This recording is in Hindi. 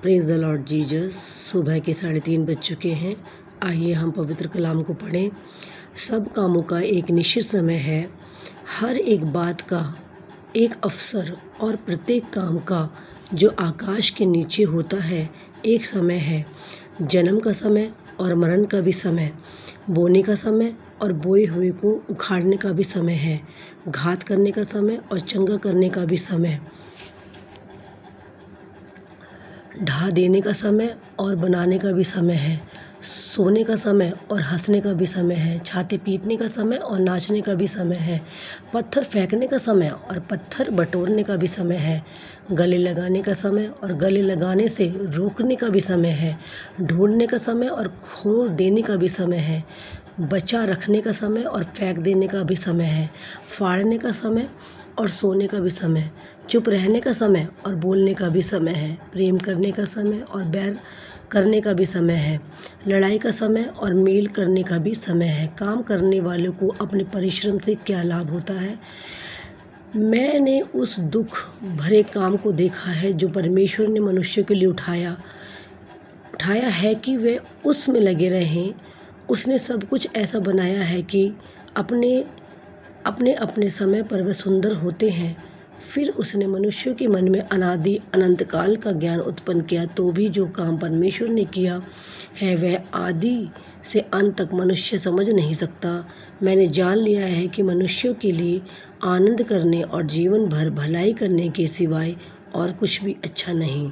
Praise the Lord Jesus. सुबह के 3:30 बज चुके हैं। आइए हम पवित्र कलाम को पढ़ें। सब कामों का एक निश्चित समय है, हर एक बात का एक अवसर और प्रत्येक काम का जो आकाश के नीचे होता है एक समय है। जन्म का समय और मरण का भी समय, बोने का समय और बोए हुए को उखाड़ने का भी समय है, घात करने का समय और चंगा करने का भी समय, ढा देने का समय और बनाने का भी समय है, सोने का समय और हंसने का भी समय है, छाती पीटने का समय और नाचने का भी समय है, पत्थर फेंकने का समय और पत्थर बटोरने का भी समय है, गले लगाने का समय और गले लगाने से रोकने का भी समय है, ढूंढने का समय और खो देने का भी समय है, बचा रखने का समय और फेंक देने का भी समय है, फाड़ने का समय और सोने का भी समय, चुप रहने का समय और बोलने का भी समय है, प्रेम करने का समय और बैर करने का भी समय है, लड़ाई का समय और मेल करने का भी समय है। काम करने वालों को अपने परिश्रम से क्या लाभ होता है? मैंने उस दुख भरे काम को देखा है जो परमेश्वर ने मनुष्य के लिए उठाया है कि वे उसमें लगे रहें। उसने सब कुछ ऐसा बनाया है कि अपने अपने अपने समय पर वे सुंदर होते हैं। फिर उसने मनुष्यों के मन में अनादि अनंत काल का ज्ञान उत्पन्न किया, तो भी जो काम परमेश्वर ने किया है वह आदि से अंत तक मनुष्य समझ नहीं सकता। मैंने जान लिया है कि मनुष्यों के लिए आनंद करने और जीवन भर भलाई करने के सिवाय और कुछ भी अच्छा नहीं।